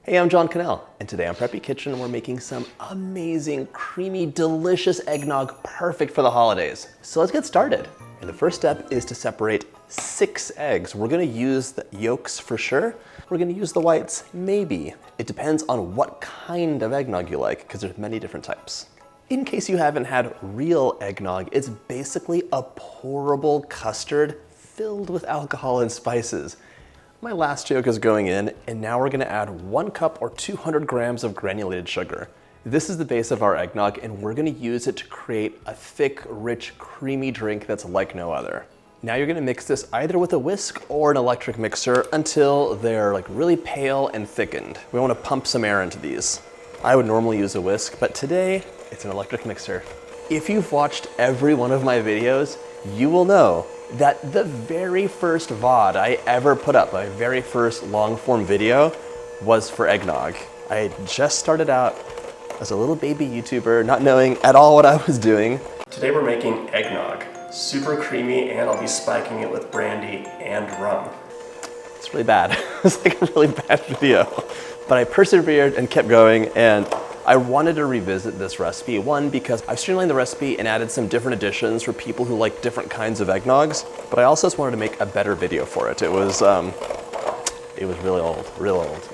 Hey, I'm John Cannell, and today on Preppy Kitchen, we're making some amazing, creamy, delicious eggnog perfect for the holidays. So let's get started. And the first step is to separate 6 eggs. We're gonna use the yolks for sure. We're gonna use the whites, maybe. It depends on what kind of eggnog you like, because there's many different types. In case you haven't had real eggnog, it's basically a pourable custard filled with alcohol and spices. My last yolk is going in, and now we're gonna add 1 cup or 200 grams of granulated sugar. This is the base of our eggnog, and we're gonna use it to create a thick, rich, creamy drink that's like no other. Now you're gonna mix this either with a whisk or an electric mixer until they're like really pale and thickened. We wanna pump some air into these. I would normally use a whisk, but today it's an electric mixer. If you've watched every one of my videos, you will know that the very first VOD I ever put up, my very first long form video, was for eggnog. I had just started out as a little baby YouTuber, not knowing at all what I was doing. Today we're making eggnog. Super creamy, and I'll be spiking it with brandy and rum. It's really bad. It's like a really bad video. But I persevered and kept going, and I wanted to revisit this recipe. One, because I've streamlined the recipe and added some different additions for people who like different kinds of eggnogs, but I also just wanted to make a better video for it. It was really old, real old.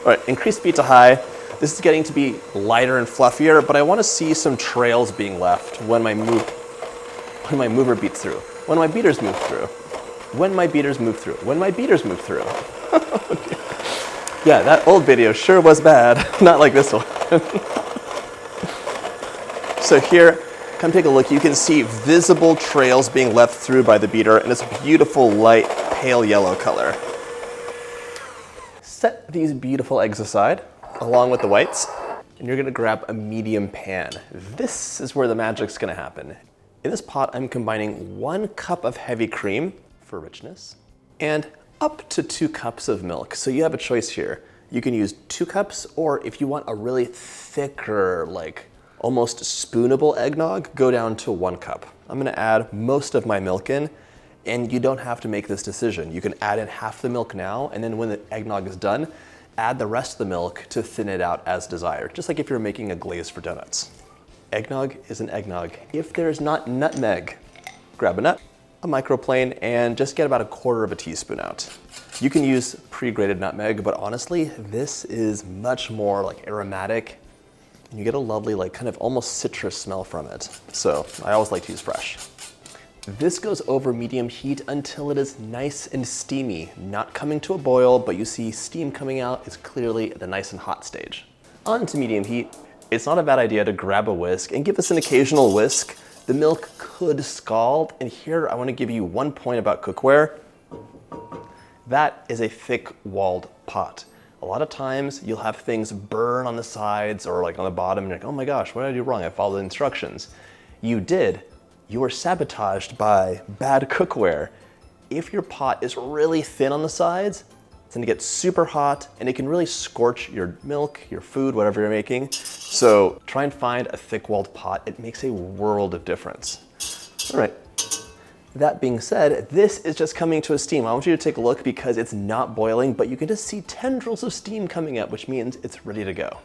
All right, increase speed to high. This is getting to be lighter and fluffier, but I want to see some trails being left when my mover beats through, when my beaters move through, when my beaters move through, when my beaters move through. Yeah, that old video sure was bad, not like this one. So here, come take a look. You can see visible trails being left through by the beater, and it's a beautiful light pale yellow color. Set these beautiful eggs aside, along with the whites, and you're gonna grab a medium pan. This is where the magic's gonna happen. In this pot, I'm combining 1 cup of heavy cream for richness, and up to 2 cups of milk. So you have a choice here. You can use 2 cups, or if you want a really thicker, like almost spoonable eggnog, go down to 1 cup. I'm gonna add most of my milk in, and you don't have to make this decision. You can add in half the milk now, and then when the eggnog is done, add the rest of the milk to thin it out as desired, just like if you're making a glaze for donuts. Eggnog is an eggnog. If there's not nutmeg, grab a nut, a microplane, and just get about 1/4 teaspoon out. You can use pre-grated nutmeg, but honestly, this is much more like aromatic, and you get a lovely, like kind of almost citrus smell from it. So I always like to use fresh. This goes over medium heat until it is nice and steamy, not coming to a boil, but you see steam coming out is clearly at the nice and hot stage. On to medium heat. It's not a bad idea to grab a whisk and give this an occasional whisk. The milk could scald, and here I want to give you 1 point about cookware. That is a thick-walled pot. A lot of times you'll have things burn on the sides or like on the bottom, and you're like, oh my gosh, what did I do wrong? I followed the instructions. You did. You were sabotaged by bad cookware. If your pot is really thin on the sides, it's gonna get super hot, and it can really scorch your milk, your food, whatever you're making. So try and find a thick-walled pot. It makes a world of difference. All right. That being said, this is just coming to a steam. I want you to take a look because it's not boiling, but you can just see tendrils of steam coming up, which means it's ready to go.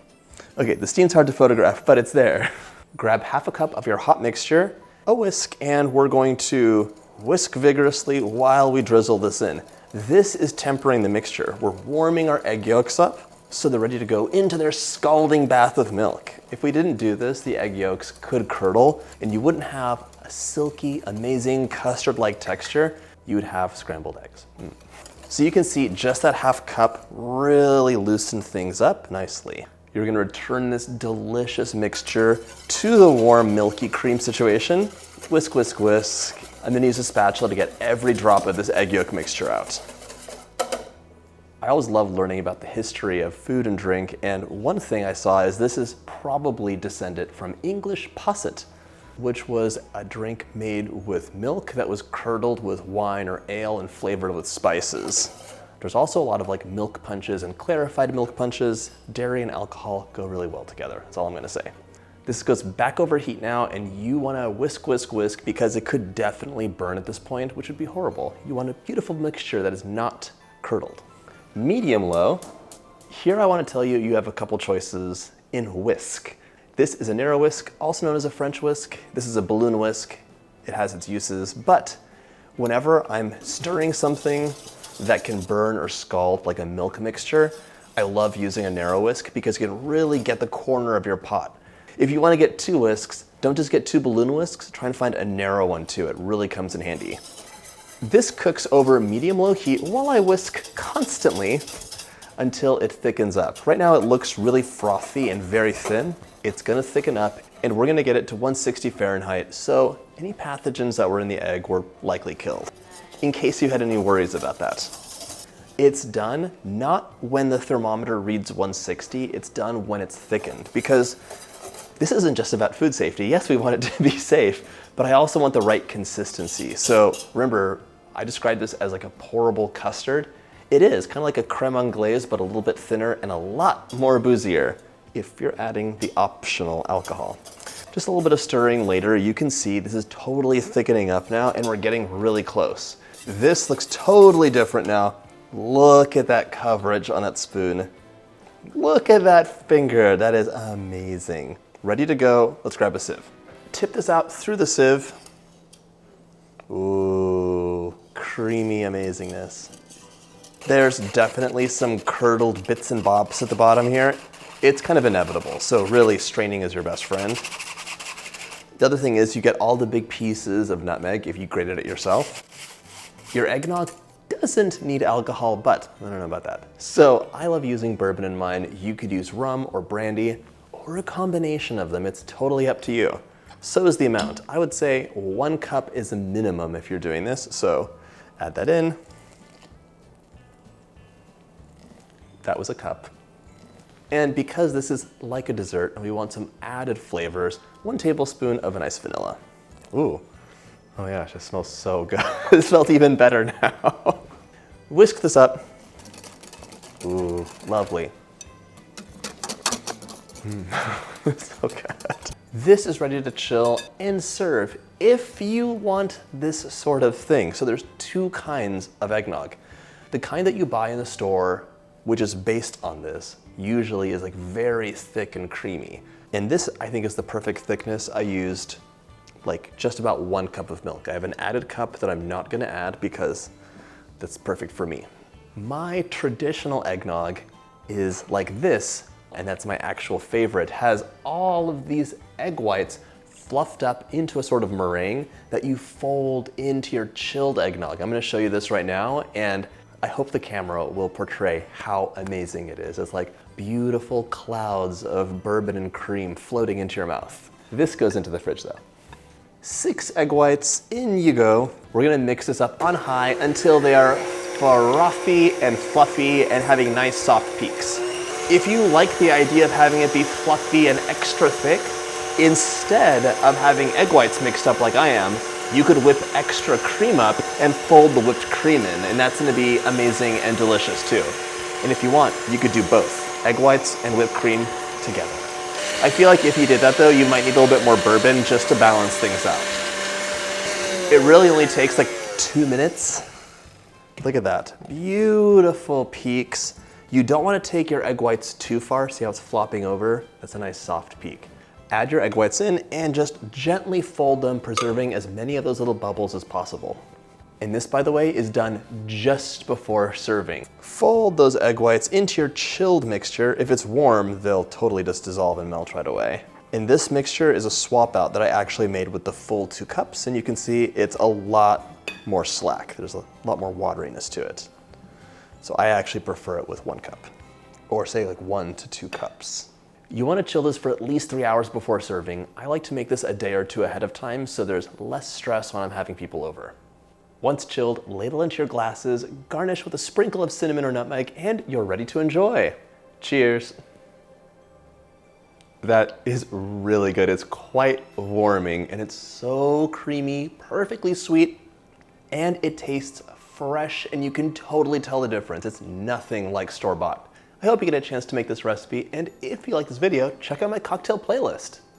Okay, the steam's hard to photograph, but it's there. Grab half a cup of your hot mixture, a whisk, and we're going to whisk vigorously while we drizzle this in. This is tempering the mixture. We're warming our egg yolks up so they're ready to go into their scalding bath of milk. If we didn't do this, the egg yolks could curdle, and you wouldn't have a silky, amazing custard-like texture. You would have scrambled eggs. So you can see just that half cup really loosened things up nicely. You're gonna return this delicious mixture to the warm, milky cream situation. Whisk, whisk, whisk. I'm gonna use a spatula to get every drop of this egg yolk mixture out. I always love learning about the history of food and drink, and one thing I saw is this is probably descended from English posset, which was a drink made with milk that was curdled with wine or ale and flavored with spices. There's also a lot of like milk punches and clarified milk punches. Dairy and alcohol go really well together. That's all I'm gonna say. This goes back over heat now, and you wanna whisk, whisk, whisk, because it could definitely burn at this point, which would be horrible. You want a beautiful mixture that is not curdled. Medium low, Here I want to tell you, you have a couple choices in whisk. This is a narrow whisk, also known as a French whisk. This is a balloon whisk. It has its uses, but whenever I'm stirring something that can burn or scald like a milk mixture, I love using a narrow whisk because you can really get the corner of your pot. If you want to get 2 whisks, don't just get 2 balloon whisks, try and find a narrow one too. It really comes in handy. This cooks over medium-low heat while I whisk constantly until it thickens up. Right now it looks really frothy and very thin. It's gonna thicken up and we're gonna get it to 160 Fahrenheit, so any pathogens that were in the egg were likely killed, in case you had any worries about that. It's done not when the thermometer reads 160, it's done when it's thickened, because this isn't just about food safety. Yes, we want it to be safe, but I also want the right consistency. So remember, I described this as like a pourable custard. It is kind of like a creme anglaise, but a little bit thinner and a lot more boozier if you're adding the optional alcohol. Just a little bit of stirring later, you can see this is totally thickening up now and we're getting really close. This looks totally different now. Look at that coverage on that spoon. Look at that finger, that is amazing. Ready to go, let's grab a sieve. Tip this out through the sieve. Ooh, creamy amazingness. There's definitely some curdled bits and bobs at the bottom here. It's kind of inevitable, so really straining is your best friend. The other thing is you get all the big pieces of nutmeg if you grated it yourself. Your eggnog doesn't need alcohol, but I don't know about that. So I love using bourbon in mine. You could use rum or brandy or a combination of them. It's totally up to you. So is the amount. I would say 1 cup is a minimum if you're doing this, so add that in. That was a cup. And because this is like a dessert and we want some added flavors, 1 tablespoon of a nice vanilla. Ooh, oh my gosh, it smells so good. It smells even better now. Whisk this up. Ooh, lovely. So good. This is ready to chill and serve if you want this sort of thing. So there's 2 kinds of eggnog. The kind that you buy in the store, which is based on this, usually is like very thick and creamy. And this, I think, is the perfect thickness. I used like just about 1 cup of milk. I have an added cup that I'm not gonna add because that's perfect for me. My traditional eggnog is like this, and that's my actual favorite. It has all of these egg whites fluffed up into a sort of meringue that you fold into your chilled eggnog. I'm gonna show you this right now, and I hope the camera will portray how amazing it is. It's like beautiful clouds of bourbon and cream floating into your mouth. This goes into the fridge though. 6 egg whites, in you go. We're gonna mix this up on high until they are frothy and fluffy and having nice soft peaks. If you like the idea of having it be fluffy and extra thick, instead of having egg whites mixed up like I am, you could whip extra cream up and fold the whipped cream in, and that's gonna be amazing and delicious too. And if you want, you could do both, egg whites and whipped cream together. I feel like if you did that though, you might need a little bit more bourbon just to balance things out. It really only takes like 2 minutes. Look at that, beautiful peaks. You don't wanna take your egg whites too far, see how it's flopping over? That's a nice soft peak. Add your egg whites in and just gently fold them, preserving as many of those little bubbles as possible. And this, by the way, is done just before serving. Fold those egg whites into your chilled mixture. If it's warm, they'll totally just dissolve and melt right away. And this mixture is a swap out that I actually made with the full 2 cups, and you can see it's a lot more slack. There's a lot more wateriness to it. So I actually prefer it with 1 cup, or say like 1 to 2 cups. You want to chill this for at least 3 hours before serving. I like to make this a day or 2 ahead of time so there's less stress when I'm having people over. Once chilled, ladle into your glasses, garnish with a sprinkle of cinnamon or nutmeg, and you're ready to enjoy. Cheers. That is really good. It's quite warming and it's so creamy, perfectly sweet, and it tastes fresh and you can totally tell the difference. It's nothing like store-bought. I hope you get a chance to make this recipe, and if you like this video, check out my cocktail playlist.